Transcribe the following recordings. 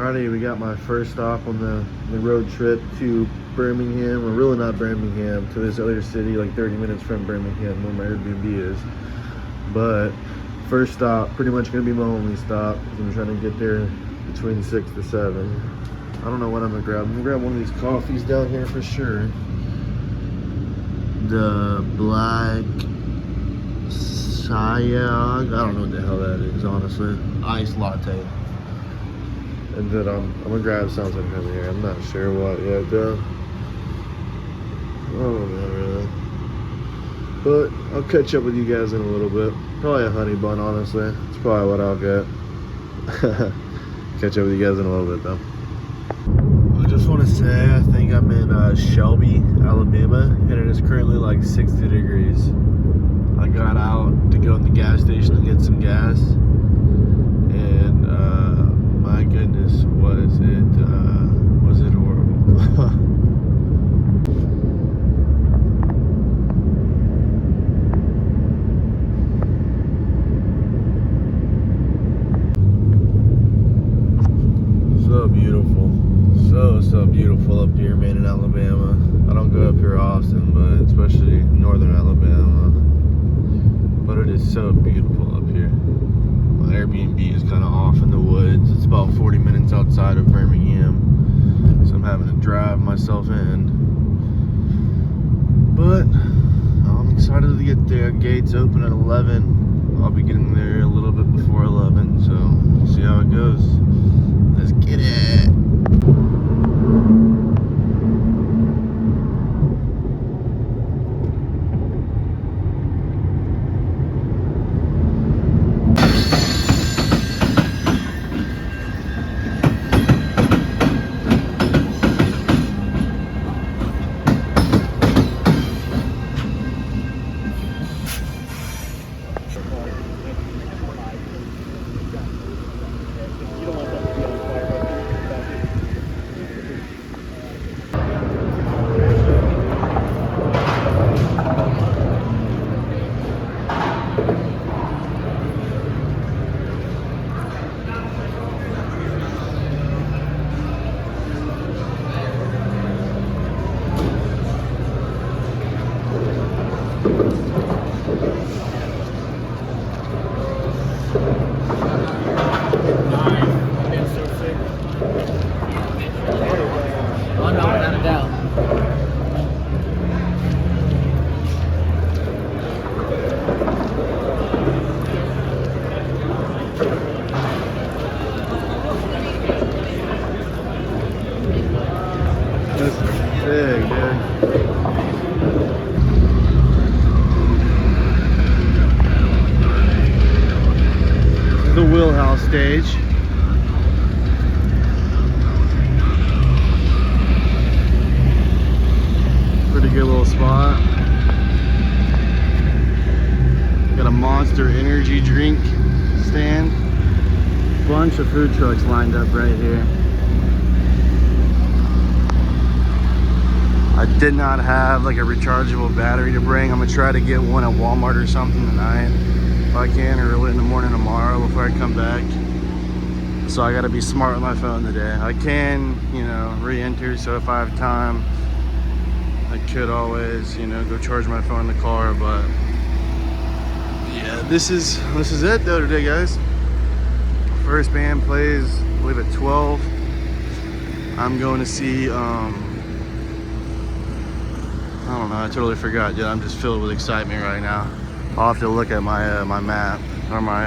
Alrighty, we got my first stop on the road trip to Birmingham, or really not Birmingham, to this other city like 30 minutes from Birmingham where my Airbnb is. But first stop, pretty much gonna be my only stop, because I'm trying to get there between 6 to 7. I don't know what I'm gonna grab. I'm gonna grab one of these coffees down here for sure. The Black Sayag, I don't know what the hell that is, honestly. Iced latte. And then I'm gonna grab something from here. I'm not sure what yet though. Oh, not really. But I'll catch up with you guys in a little bit. Probably a honey bun, honestly. It's probably what I'll get. Catch up with you guys in a little bit though. I just want to say, I think I'm in Shelby, Alabama, and it is currently like 60 degrees. I got out to go in the gas station and get some gas, and my goodness, was it horrible. So beautiful. So beautiful up here, man, in Alabama. I don't go up here often, but especially northern Alabama. But it is so beautiful up here. My Airbnb is kind of off in the woods. It's about 40 minutes outside of Birmingham, so I'm having to drive myself in. But I'm excited to get there. Gates open at 11. I'll be getting there a little bit before 11, so we'll see how it goes. Let's get it. Stage. Pretty good little spot. Got a Monster energy drink stand. Bunch of food trucks lined up right here. I did not have like a rechargeable battery to bring. I'm gonna try to get one at Walmart or something tonight if I can, or early in the morning tomorrow before I come back. So I gotta be smart with my phone today. I can, re-enter, so if I have time, I could always, go charge my phone in the car, but yeah, this is it though today, guys. First band plays, I believe at 12. I'm going to see, I don't know, I totally forgot, dude. I'm just filled with excitement right now. I'll have to look at my my map, or my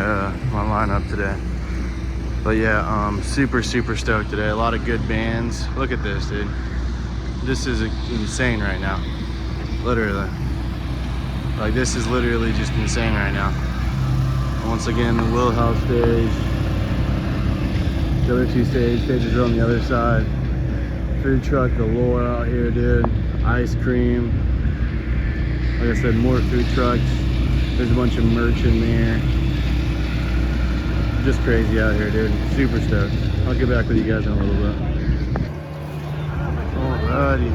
lineup today. But yeah, super stoked today. A lot of good bands. Look at this, dude. This is insane right now. Literally. Like, this is literally just insane right now. Once again, the Wheelhouse stage. The other two stages are on the other side. Food truck galore out here, dude. Ice cream. Like I said, more food trucks. There's a bunch of merch in there. Just crazy out here, dude. Super stoked. I'll get back with you guys in a little bit. Alrighty.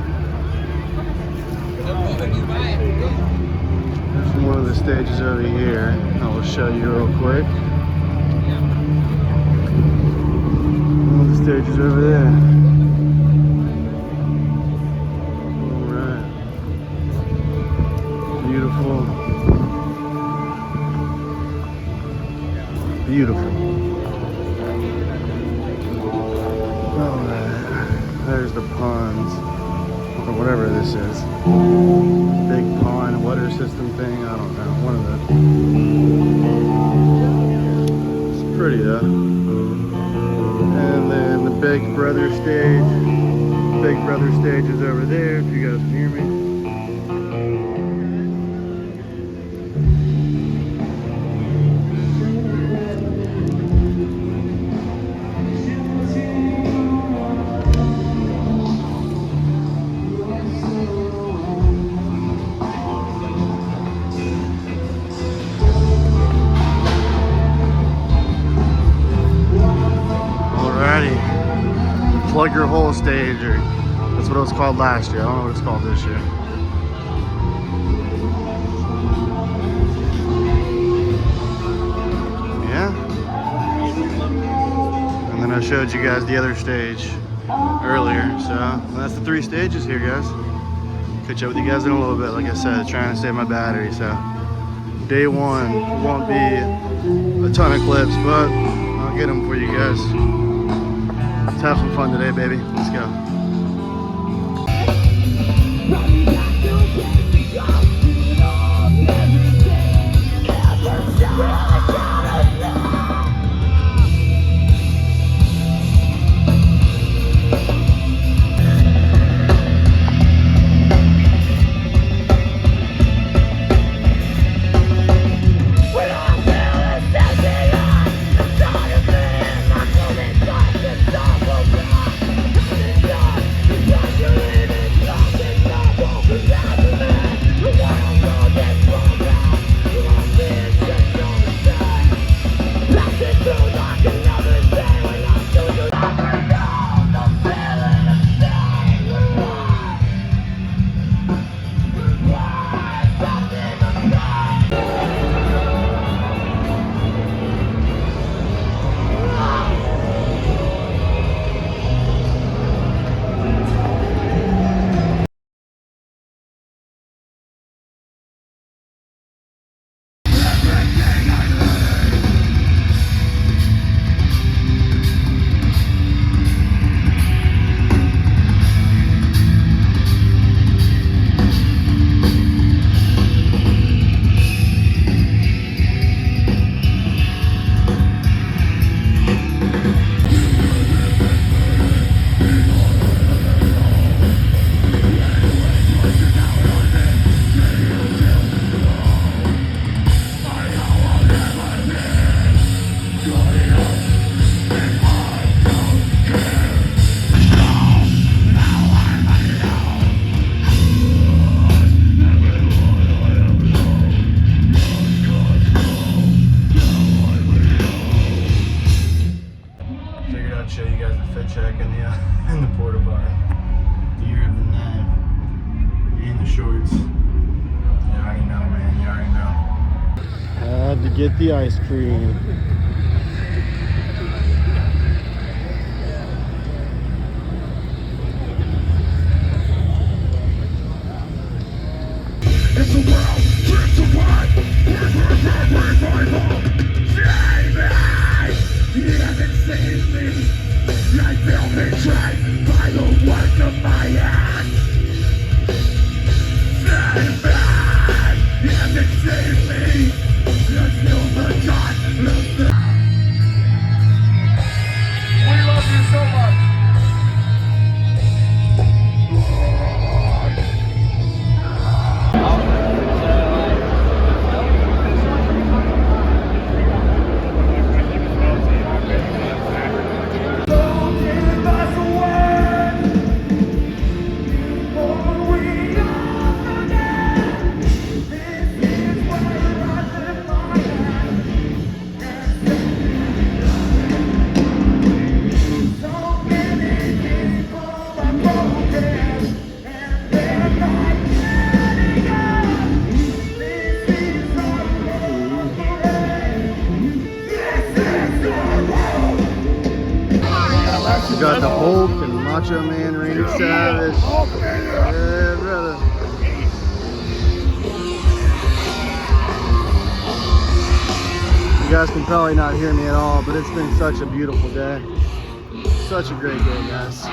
There's one of the stages over here. I will show you real quick. One of the stages stage is over there. Alright. Beautiful. Beautiful. Alright. There's the ponds. Or whatever this is. Big pond water system thing. I don't know. One of the. It's pretty though. And then the Big Brother stage. Big Brother stage is over there, if you guys can hear me. Plug Your Hole stage, or that's what it was called last year. I don't know what it's called this year. Yeah. And then I showed you guys the other stage earlier. So that's the 3 stages here, guys. Catch up with you guys in a little bit. Like I said, trying to save my battery. So day 1 won't be a ton of clips, but I'll get them for you guys. Let's have some fun today, baby. Let's go. Get the ice cream. It's a world to survive. Save me! He hasn't saved me. I feel betrayed by the work of my hands. Save me! He hasn't saved me. Let's kill the God. We love you so much. got the Hulk and Macho Man Randy Savage. Yeah, brother. You guys can probably not hear me at all, but it's been such a beautiful day. Such a great day, guys.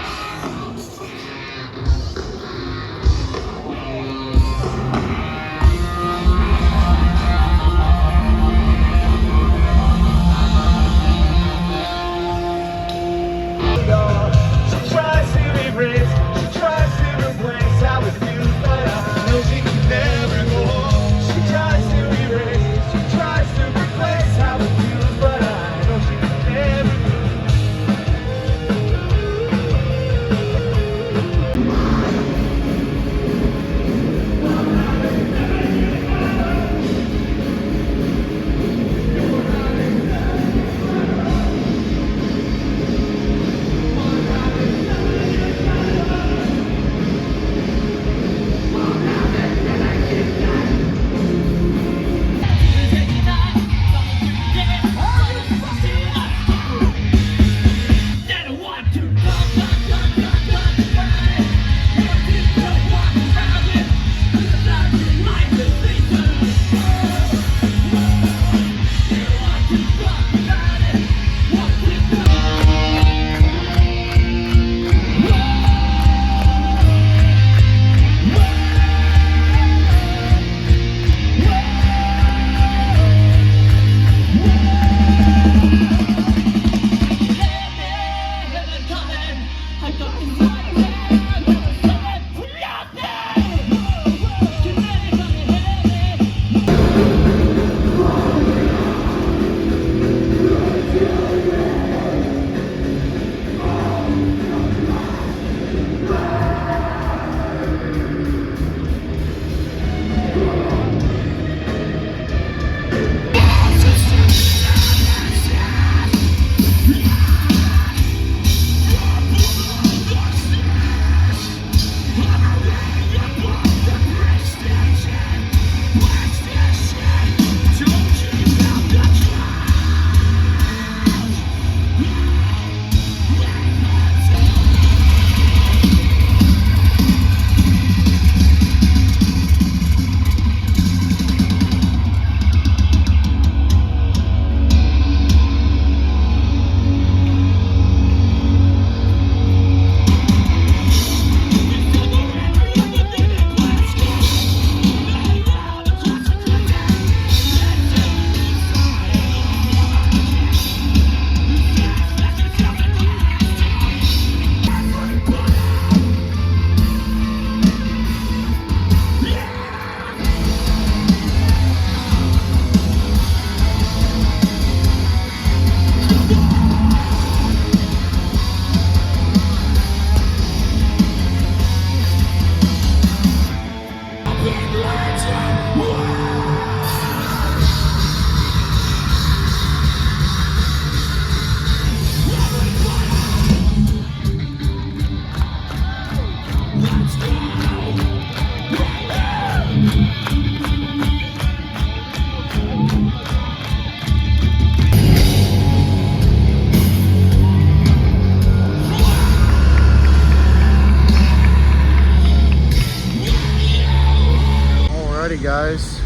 Guys,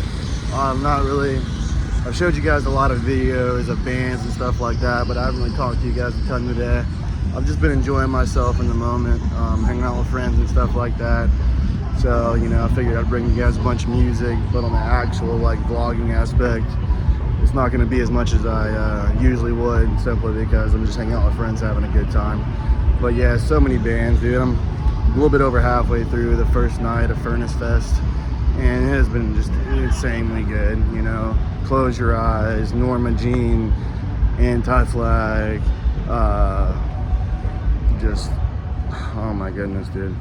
I've showed you guys a lot of videos of bands and stuff like that, but I haven't really talked to you guys a ton today. I've just been enjoying myself in the moment, hanging out with friends and stuff like that. So, you know, I figured I'd bring you guys a bunch of music, but on the actual like vlogging aspect, it's not going to be as much as I usually would, simply because I'm just hanging out with friends having a good time. But yeah, so many bands, dude. I'm a little bit over halfway through the first night of Furnace Fest, and it has been just insanely good. You know, Close Your Eyes, Norma Jean, Anti-Flag, just, oh my goodness, dude.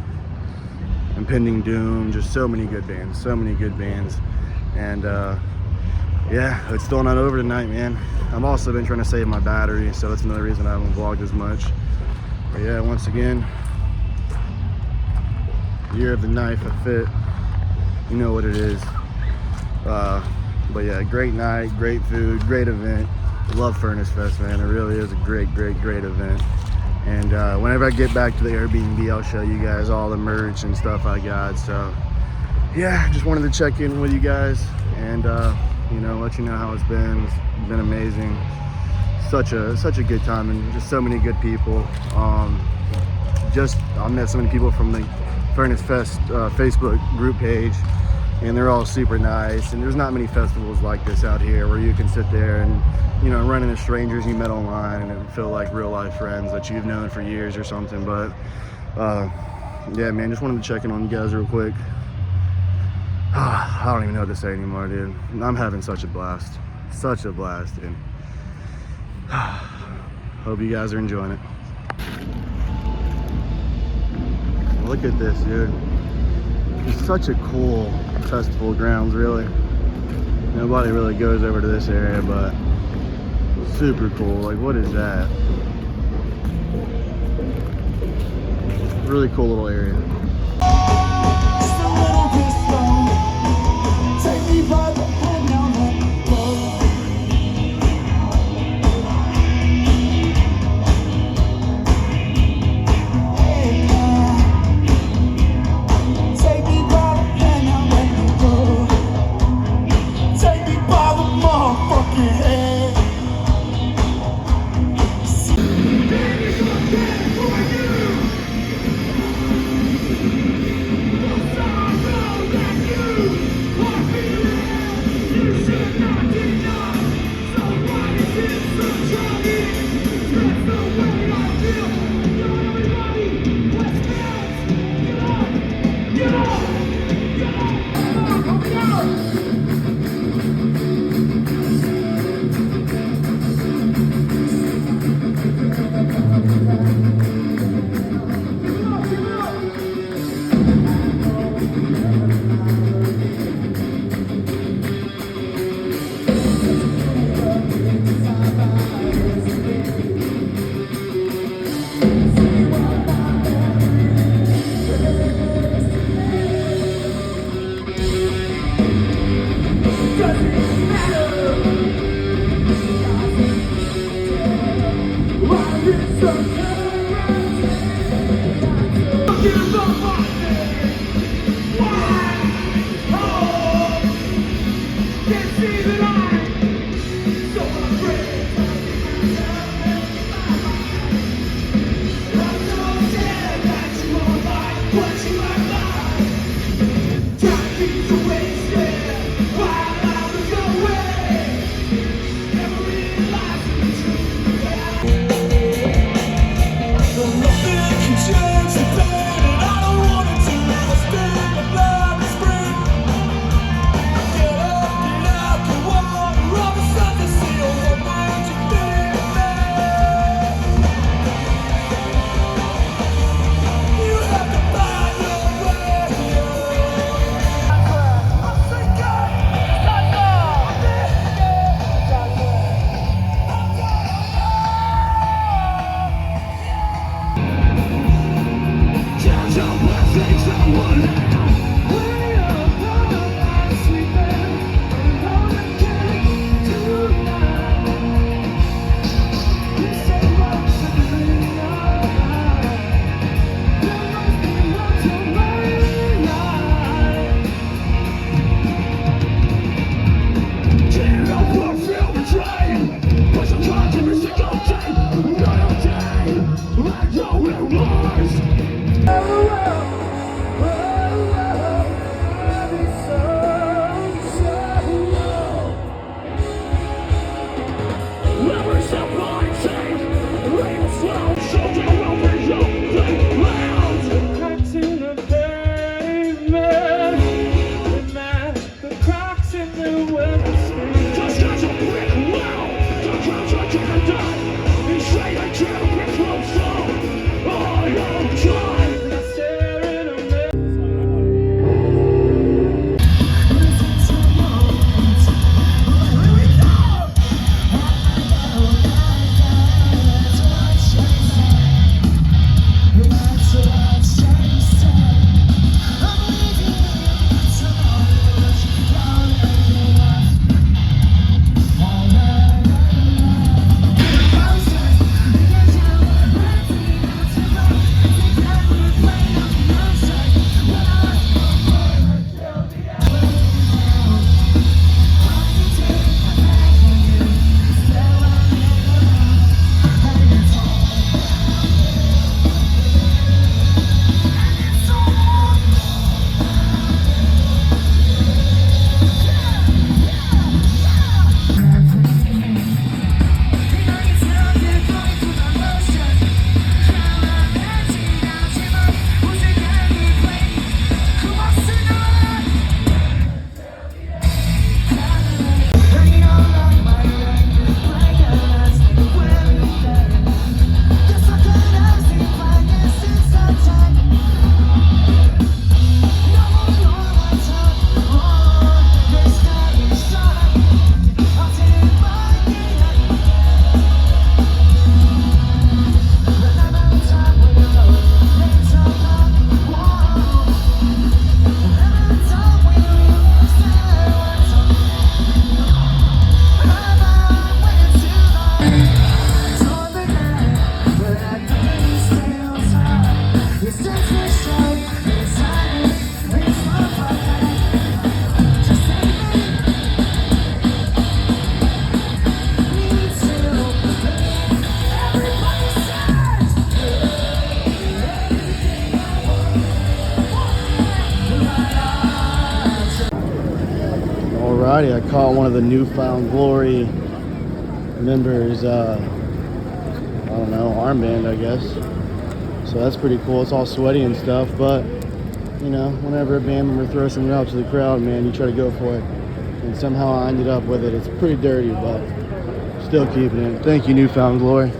Impending Doom, just so many good bands, and yeah, it's still not over tonight, man. I've also been trying to save my battery, so that's another reason I haven't vlogged as much. But yeah, once again, Year of the Knife of Fit, you know what it is. But yeah, great night, great food, great event. Love Furnace Fest, man. It really is a great event. And whenever I get back to the Airbnb, I'll show you guys all the merch and stuff I got. So yeah, just wanted to check in with you guys and you know, let you know how it's been. It's been amazing. Such a good time, and just so many good people. I met so many people from the Furnace Fest Facebook group page, and they're all super nice. And there's not many festivals like this out here where you can sit there and, you know, run into strangers you met online and feel like real life friends that you've known for years or something. But yeah, man, just wanted to check in on you guys real quick. I don't even know what to say anymore, dude. I'm having such a blast, dude. Hope you guys are enjoying it. Look at this, dude. It's such a cool festival grounds, really. Nobody really goes over to this area, but super cool. Like, what is that? Really cool little area. Alrighty, I caught one of the Newfound Glory members, I don't know, armband, I guess. So that's pretty cool. It's all sweaty and stuff, but you know, whenever a band member throws something out to the crowd, man, you try to go for it. And somehow I ended up with it. It's pretty dirty, but still keeping it. Thank you, Newfound Glory.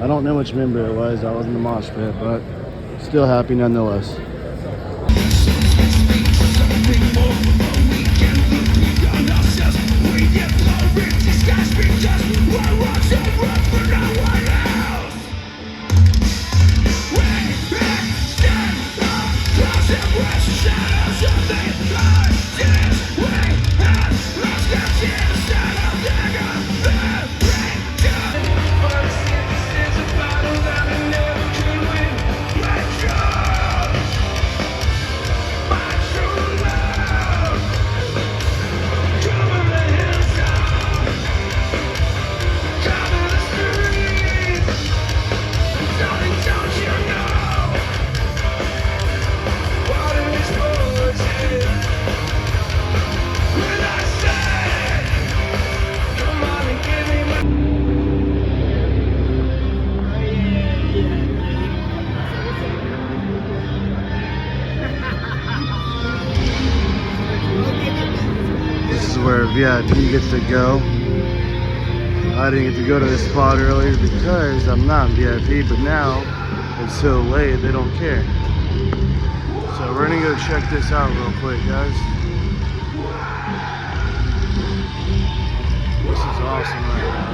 I don't know which member it was. I was in the mosh pit, but still happy nonetheless. Where VIP gets to go. I didn't get to go to this spot earlier because I'm not VIP, but now it's so late they don't care. So we're gonna go check this out real quick, guys. This is awesome right now.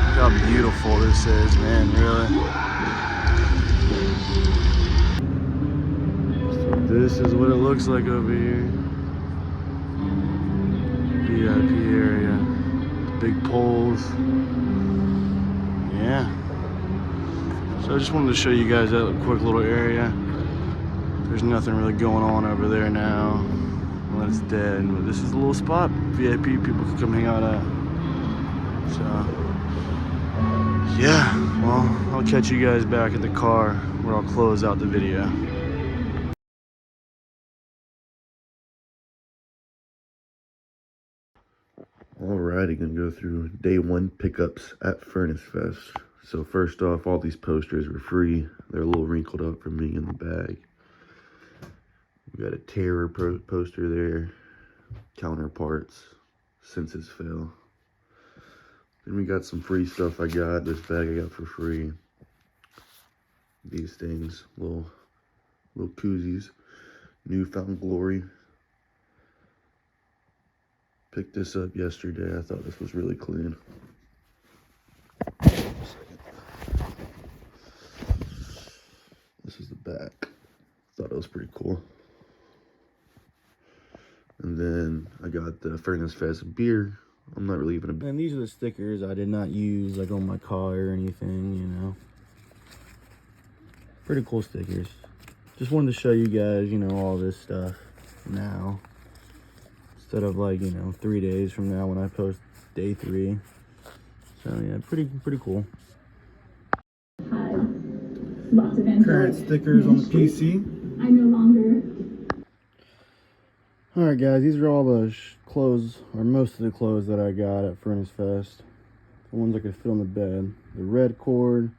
Look how beautiful this is, man, really. This is what it looks like over here. VIP area. Big poles. Yeah. So I just wanted to show you guys that quick little area. There's nothing really going on over there now. Well, it's dead. But this is a little spot VIP people can come hang out at. So, yeah. Well, I'll catch you guys back in the car where I'll close out the video. Alrighty, gonna go through day one pickups at Furnace Fest. So first off, all these posters were free. They're a little wrinkled up from me in the bag. We got a Terror poster there, Counterparts, Senses Fail. Then we got some free stuff I got. This bag I got for free. These things, little koozies. Newfound Glory. Picked this up yesterday. I thought this was really clean. This is the back. Thought it was pretty cool. And then I got the Furnace Fest beer. I'm not really even a... And these are the stickers I did not use like on my car or anything, you know. Pretty cool stickers. Just wanted to show you guys, you know, all this stuff now. Instead of like, you know, 3 days from now when I post day 3. So yeah, pretty cool. Lots of Current stickers on the PC. I no longer. Alright guys, these are all the clothes, or most of the clothes that I got at Furnace Fest. The ones I could fit on the bed. The Red Cord,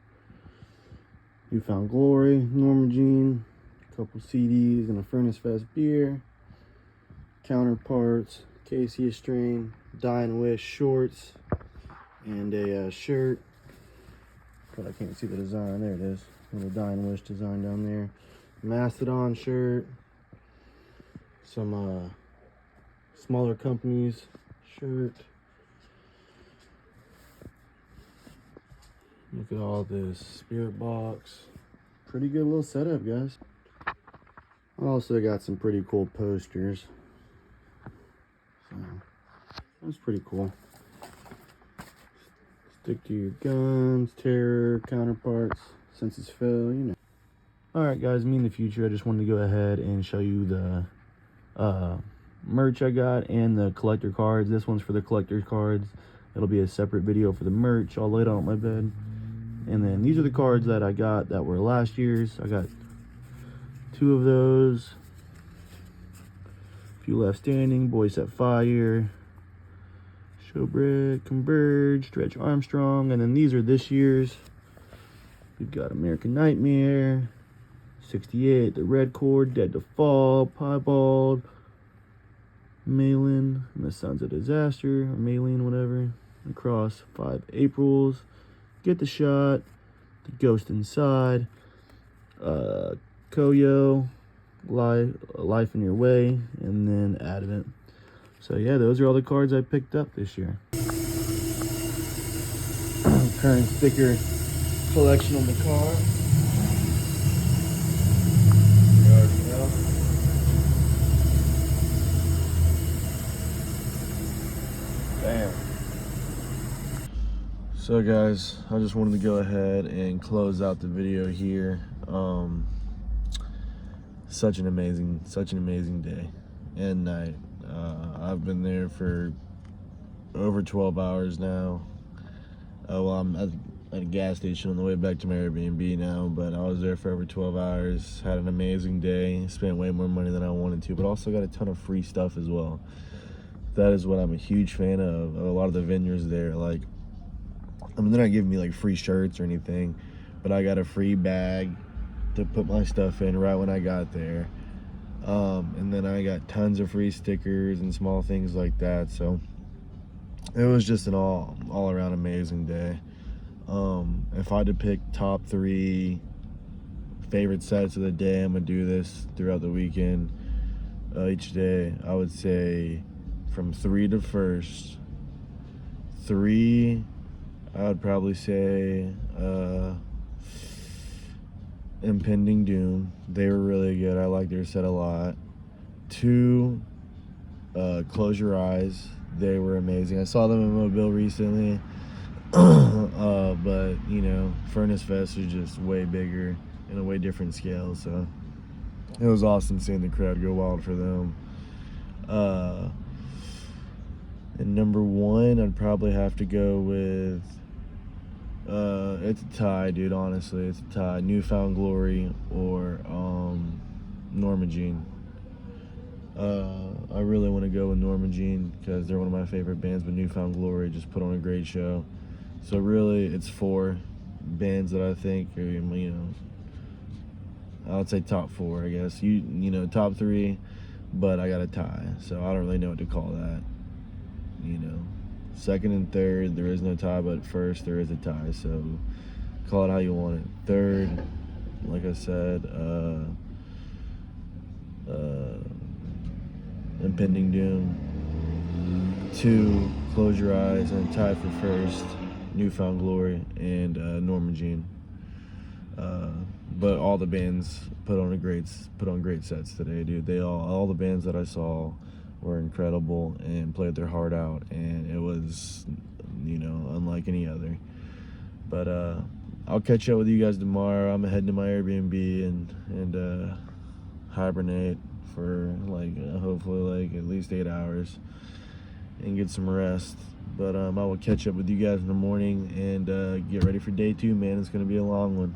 Newfound Glory, Norma Jean, a couple CDs and a Furnace Fest beer. Counterparts, Casey Strain, Dying Wish shorts, and a shirt. But I can't see the design. There it is. The Dying Wish design down there. Mastodon shirt. Some smaller companies shirt. Look at all this. Spirit box. Pretty good little setup, guys. I also got some pretty cool posters. So, that's pretty cool. Stick to your guns, Terror, Counterparts, Senses Fail, you know. Alright guys, me in the future, I just wanted to go ahead and show you the merch I got and the collector cards. This one's for the collector cards. It'll be a separate video for the merch. I'll lay it on my bed. And then these are the cards that I got that were last year's. I got 2 of those. A few left standing. Boy Set Fire, Showbread, Converge, Stretch Armstrong, and then these are this year's. We've got American Nightmare, 68, The Red Chord, Dead to Fall, Piebald, Malin, and the Sons of Disaster, or Malin, whatever. Across 5 Aprils, Get the Shot, The Ghost Inside, Koyo, Life in Your Way, and then Advent. So yeah, those are all the cards I picked up this year. Current sticker collection on the car. You already know. Bam. So guys, I just wanted to go ahead and close out the video here. Such an amazing day and night. I've been there for over 12 hours now. Well, I'm at a gas station on the way back to my Airbnb now, but I was there for over 12 hours. Had an amazing day. Spent way more money than I wanted to, but also got a ton of free stuff as well. That is what I'm a huge fan of a lot of the vendors there. Like, I mean, they're not giving me like free shirts or anything, but I got a free bag to put my stuff in right when I got there. And then I got tons of free stickers and small things like that. So it was just an all around amazing day. If I had to pick top 3 favorite sets of the day, I'm gonna do this throughout the weekend. Each day, I would say from 3 to 1st. 3, I would probably say Impending Doom. They were really good. I like their set a lot. 2, Close Your Eyes. They were amazing. I saw them in Mobile recently. But you know, Furnace Fest was just way bigger and a way different scale, so it was awesome seeing the crowd go wild for them. And number 1, I'd probably have to go with it's a tie, dude. Honestly, it's a tie. Newfound Glory or Norma Jean. I really want to go with Norma Jean because they're one of my favorite bands, but Newfound Glory just put on a great show. So really, it's 4 bands that I think are, you know, I would say top 4, I guess. You know, top 3, but I got a tie, so I don't really know what to call that. You know, 2nd and 3rd, there is no tie, but 1st, there is a tie, so call it how you want it. 3rd, like I said, Impending Doom. 2, Close Your Eyes, and tie for 1st, Newfound Glory and Norma Jean. But all the bands put on great sets today, dude. They all the bands that I saw were incredible and played their heart out, and it was, you know, unlike any other. But I'll catch up with you guys tomorrow. I'm heading to my Airbnb and hibernate for like hopefully like at least 8 hours and get some rest. But I will catch up with you guys in the morning and get ready for day 2, man. It's gonna be a long one.